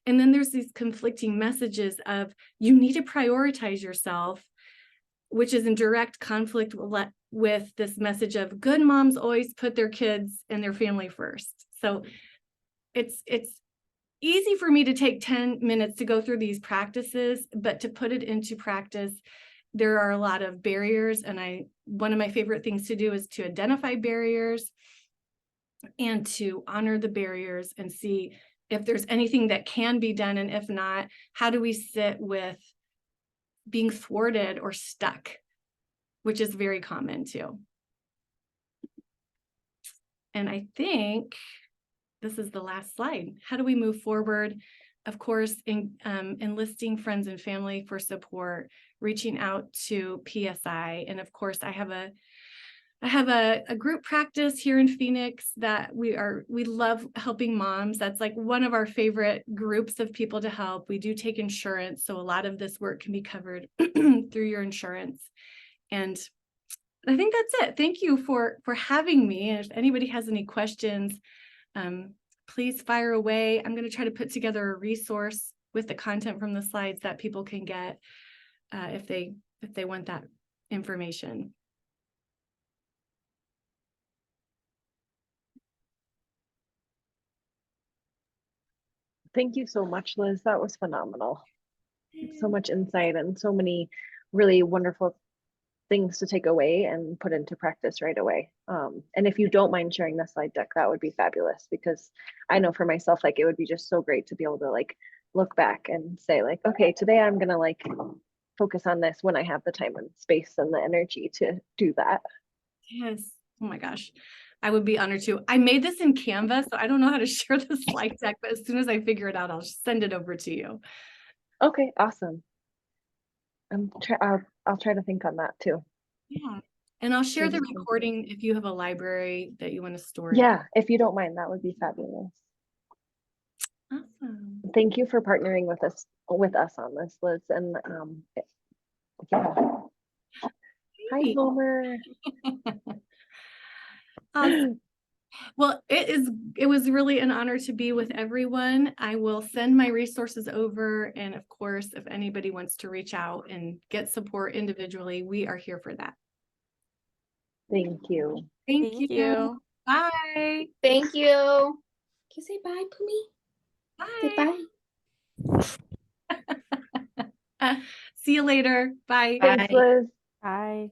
Speaker 1: And then there's these conflicting messages of, you need to prioritize yourself, which is in direct conflict with this message of good moms always put their kids and their family first. So it's easy for me to take 10 minutes to go through these practices, but to put it into practice, there are a lot of barriers. And one of my favorite things to do is to identify barriers and to honor the barriers and see if there's anything that can be done. And if not, how do we sit with being thwarted or stuck, which is very common too. And I think this is the last slide. How do we move forward? Of course, enlisting friends and family for support, reaching out to PSI. And of course, I have a group practice here in Phoenix that we love helping moms. That's like one of our favorite groups of people to help. We do take insurance, so a lot of this work can be covered through your insurance. And I think that's it. Thank you for having me. And if anybody has any questions, please fire away. I'm going to try to put together a resource with the content from the slides that people can get if they want that information.
Speaker 2: Thank you so much, Liz. That was phenomenal. So much insight and so many really wonderful things to take away and put into practice right away. And if you don't mind sharing the slide deck, that would be fabulous, because I know for myself, like, it would be just so great to be able to like look back and say like, okay, today I'm gonna like focus on this when I have the time and space and the energy to do that.
Speaker 1: Yes. Oh my gosh. I would be honored to. I made this in Canva, so I don't know how to share the slide deck, but as soon as I figure it out, I'll send it over to you.
Speaker 2: Okay, awesome. I'll try to think on that too.
Speaker 1: Yeah. And I'll share the
Speaker 2: Thank you.
Speaker 1: recording if you have a library that you want to store it.
Speaker 2: Yeah, if you don't mind, that would be fabulous.
Speaker 1: Awesome.
Speaker 2: Thank you for partnering with us on this, Liz. And yeah. Hi, Homer.
Speaker 1: Awesome. Well, it was really an honor to be with everyone. I will send my resources over. And of course, if anybody wants to reach out and get support individually, we are here for that.
Speaker 2: Thank you.
Speaker 1: Thank
Speaker 3: Thank
Speaker 1: you.
Speaker 3: you.
Speaker 4: Bye. Thank you. Can you say bye, Pumi?
Speaker 1: Bye.
Speaker 4: Say bye.
Speaker 1: See you later. Bye.
Speaker 2: Thanks, Liz.
Speaker 3: Bye.